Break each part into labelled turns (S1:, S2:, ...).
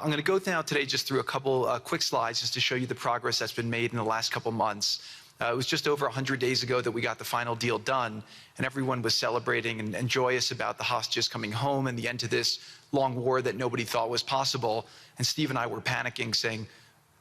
S1: I'm going to go now today just through a couple quick slides just to show you the progress that's been made in the last couple months. It was just over 100 days ago that we got the final deal done, and everyone was celebrating and joyous about the hostages coming home and the end to this long war that nobody thought was possible. And Steve and I were panicking, saying,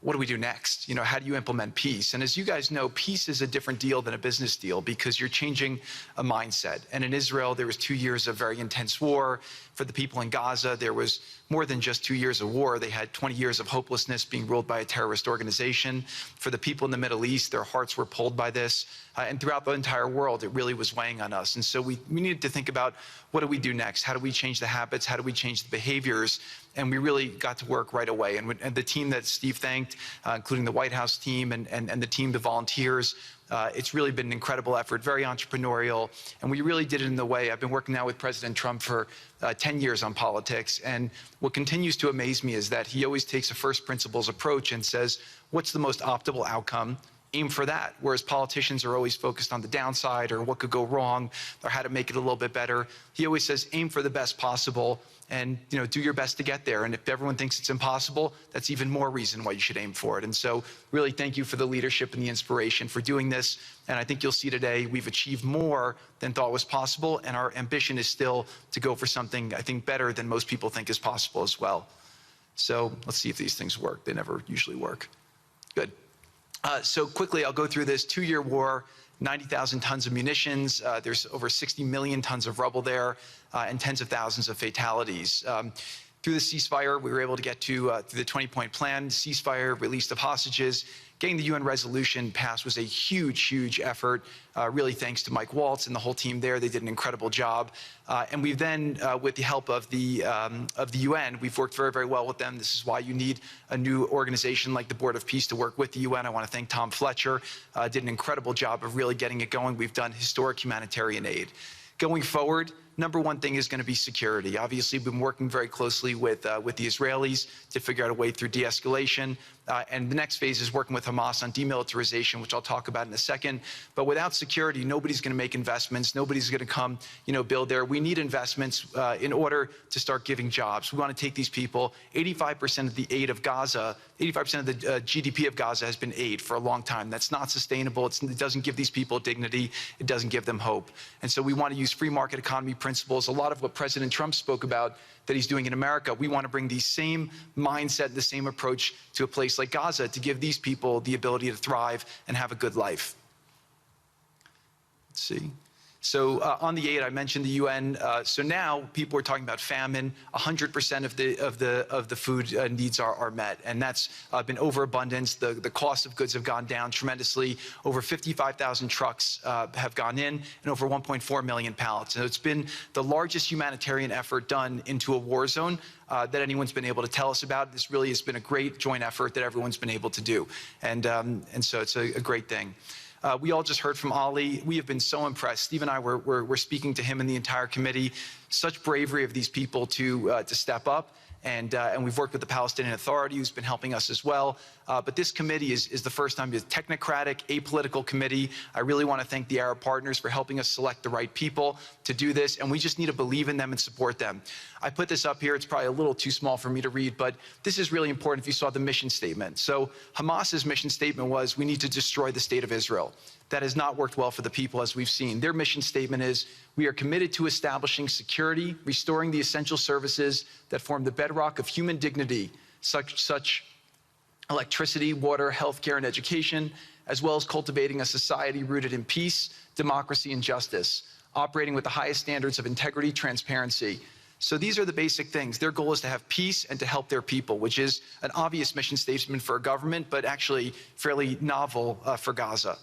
S1: what do we do next? How do you implement peace? And as you guys know, peace is a different deal than a business deal because you're changing a mindset. And in Israel, there was 2 years of very intense war. For the people in Gaza, there was more than just 2 years of war. They had 20 years of hopelessness, being ruled by a terrorist organization. For the people in the Middle East, their hearts were pulled by this. And throughout the entire world, it really was weighing on us. And so we needed to think about, what do we do next? How do we change the habits? How do we change the behaviors? And we really got to work right away. And the team that Steve thanked, including the White House team and the team, the volunteers, it's really been an incredible effort, very entrepreneurial. And we really did it in the way. I've been working now with President Trump for 10 years on politics. And what continues to amaze me is that he always takes a first principles approach and says, what's the most optimal outcome? Aim for that. Whereas politicians are always focused on the downside or what could go wrong or how to make it a little bit better. He always says, aim for the best possible and do your best to get there. And if everyone thinks it's impossible, that's even more reason why you should aim for it. And so really thank you for the leadership and the inspiration for doing this. And I think you'll see today we've achieved more than thought was possible. And our ambition is still to go for something, I think, better than most people think is possible as well. So let's see if these things work. They never usually work. Good. So quickly, I'll go through this 2-year war, 90,000 tons of munitions. There's over 60 million tons of rubble there and tens of thousands of fatalities. Through the ceasefire, we were able to get to through the 20-point plan, ceasefire, release of hostages. Getting the UN resolution passed was a huge, huge effort, really thanks to Mike Waltz and the whole team there. They did an incredible job. And we've then, with the help of the UN, we've worked very, very well with them. This is why you need a new organization like the Board of Peace to work with the UN. I want to thank Tom Fletcher, did an incredible job of really getting it going. We've done historic humanitarian aid. Going forward, number one thing is going to be security. Obviously, we've been working very closely with the Israelis to figure out a way through de-escalation. And the next phase is working with Hamas on demilitarization, which I'll talk about in a second. But without security, nobody's going to make investments. Nobody's going to come, build there. We need investments in order to start giving jobs. We want to take these people. 85% of the aid of Gaza, 85% of the GDP of Gaza has been aid for a long time. That's not sustainable. It doesn't give these people dignity. It doesn't give them hope. And so we want to use free market economy principles. A lot of what President Trump spoke about that he's doing in America, we want to bring the same mindset, the same approach to a place like Gaza to give these people the ability to thrive and have a good life. Let's see. So on the aid, I mentioned the UN. So now people are talking about famine. 100% of the food needs are met, and that's been overabundance. The cost of goods have gone down tremendously. Over 55,000 trucks have gone in, and over 1.4 million pallets. And it's been the largest humanitarian effort done into a war zone that anyone's been able to tell us about. This really has been a great joint effort that everyone's been able to do, and so it's a great thing. We all just heard from Ali. We have been so impressed. Steve and I were speaking to him and the entire committee. Such bravery of these people to step up. And we've worked with the Palestinian Authority, who's been helping us as well. But this committee is the first time it's a technocratic, apolitical committee. I really want to thank the Arab partners for helping us select the right people to do this. And we just need to believe in them and support them. I put this up here. It's probably a little too small for me to read, but this is really important if you saw the mission statement. So Hamas's mission statement was, we need to destroy the state of Israel. That has not worked well for the people, as we've seen. Their mission statement is, we are committed to establishing security, restoring the essential services that form the bedrock of human dignity, such electricity, water, healthcare, and education, as well as cultivating a society rooted in peace, democracy, and justice, operating with the highest standards of integrity, transparency. So these are the basic things. Their goal is to have peace and to help their people, which is an obvious mission statement for a government, but actually fairly novel for Gaza.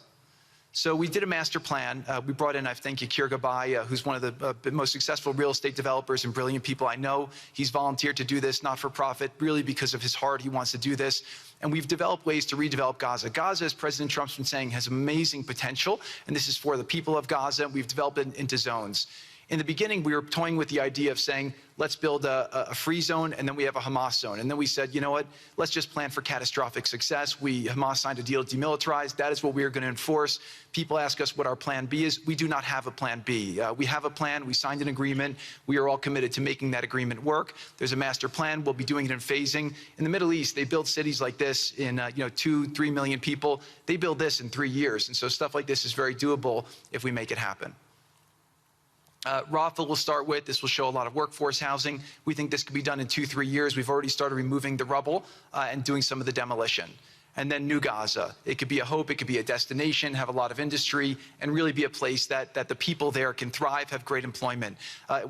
S1: So we did a master plan. We brought in, I thank Yakir Gabay, who's one of the most successful real estate developers and brilliant people I know. He's volunteered to do this, not for profit, really because of his heart. He wants to do this. And we've developed ways to redevelop Gaza. Gaza, as President Trump's been saying, has amazing potential. And this is for the people of Gaza. We've developed it into zones. In the beginning, we were toying with the idea of saying, let's build a free zone, and then we have a Hamas zone. And then we said, you know what, let's just plan for catastrophic success. Hamas signed a deal to demilitarize. That is what we are going to enforce. People ask us what our plan B is. We do not have a plan B. We have a plan. We signed an agreement. We are all committed to making that agreement work. There's a master plan. We'll be doing it in phasing. In the Middle East, they build cities like this in 2-3 million people. They build this in 3 years. And so stuff like this is very doable if we make it happen. Rafah will start with. This will show a lot of workforce housing. We think this could be done in 2-3 years. We've already started removing the rubble and doing some of the demolition. And then New Gaza. It could be a hope, it could be a destination, have a lot of industry, and really be a place that the people there can thrive, have great employment.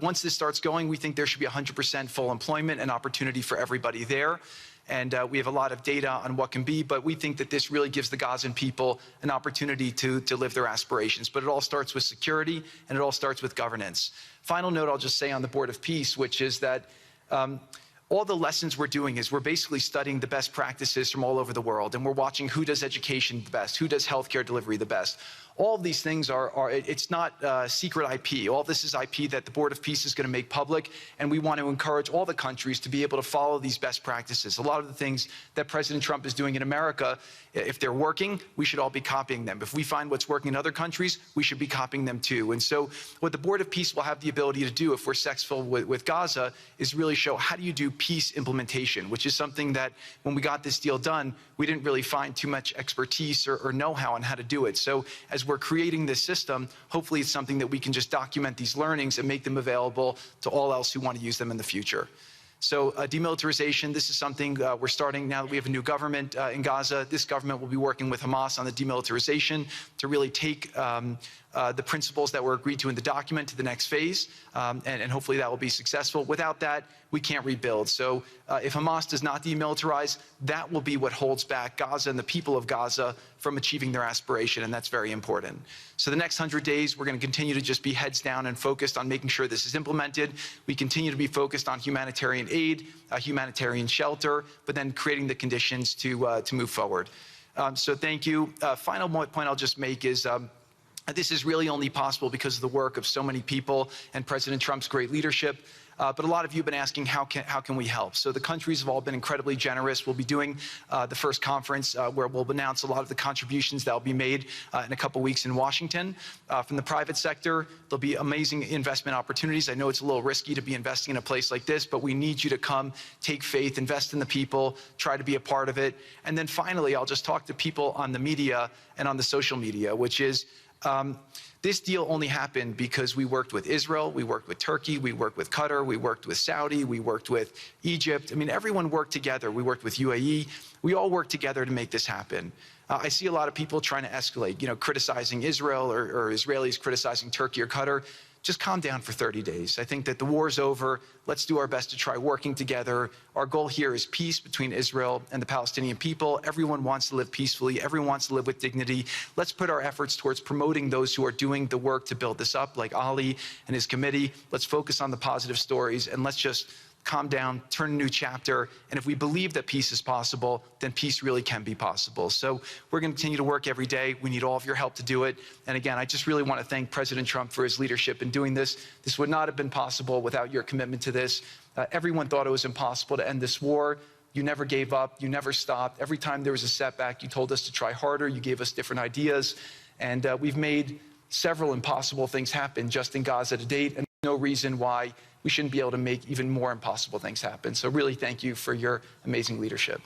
S1: Once this starts going, we think there should be 100% full employment and opportunity for everybody there. And we have a lot of data on what can be, but we think that this really gives the Gazan people an opportunity to live their aspirations. But it all starts with security, and it all starts with governance. Final note I'll just say on the Board of Peace, which is that all the lessons we're doing is we're basically studying the best practices from all over the world, and we're watching who does education the best, who does healthcare delivery the best. All of these things it's not secret IP. All this is IP that the Board of Peace is going to make public, and we want to encourage all the countries to be able to follow these best practices. A lot of the things that President Trump is doing in America, if they're working, we should all be copying them. If we find what's working in other countries, we should be copying them too. And so what the Board of Peace will have the ability to do if we're successful with Gaza is really show how do you do peace implementation, which is something that when we got this deal done, we didn't really find too much expertise or know-how on how to do it. So as we're creating this system, hopefully it's something that we can just document these learnings and make them available to all else who want to use them in the future. So demilitarization, this is something we're starting now that we have a new government in Gaza. This government will be working with Hamas on the demilitarization to really take the principles that were agreed to in the document to the next phase, and hopefully that will be successful. Without that, we can't rebuild. So if Hamas does not demilitarize, that will be what holds back Gaza and the people of Gaza from achieving their aspiration, and that's very important. So the next 100 days, we're going to continue to just be heads down and focused on making sure this is implemented. We continue to be focused on humanitarian aid, humanitarian shelter, but then creating the conditions to move forward. So thank you. Final point I'll just make is this is really only possible because of the work of so many people and President Trump's great leadership. But a lot of you have been asking, how can we help? So the countries have all been incredibly generous. We'll be doing the first conference where we'll announce a lot of the contributions that will be made in a couple weeks in Washington. From the private sector, there'll be amazing investment opportunities. I know it's a little risky to be investing in a place like this, but we need you to come, take faith, invest in the people, try to be a part of it. And then finally, I'll just talk to people on the media and on the social media, which is, this deal only happened because we worked with Israel, we worked with Turkey, we worked with Qatar, we worked with Saudi, we worked with Egypt. I mean, everyone worked together. We worked with UAE. We all worked together to make this happen. I see a lot of people trying to escalate, criticizing Israel or Israelis criticizing Turkey or Qatar. Just calm down for 30 days. I think that the war's over. Let's do our best to try working together. Our goal here is peace between Israel and the Palestinian people. Everyone wants to live peacefully. Everyone wants to live with dignity. Let's put our efforts towards promoting those who are doing the work to build this up, like Ali and his committee. Let's focus on the positive stories, and let's just calm down, turn a new chapter, and if we believe that peace is possible, then peace really can be possible. So we're going to continue to work every day. We need all of your help to do it. And again, I just really want to thank President Trump for his leadership in doing this. This would not have been possible without your commitment to this. Everyone thought it was impossible to end this war. You never gave up. You never stopped. Every time there was a setback, you told us to try harder. You gave us different ideas. And we've made several impossible things happen just in Gaza to date, and no reason why we shouldn't be able to make even more impossible things happen. So really, thank you for your amazing leadership.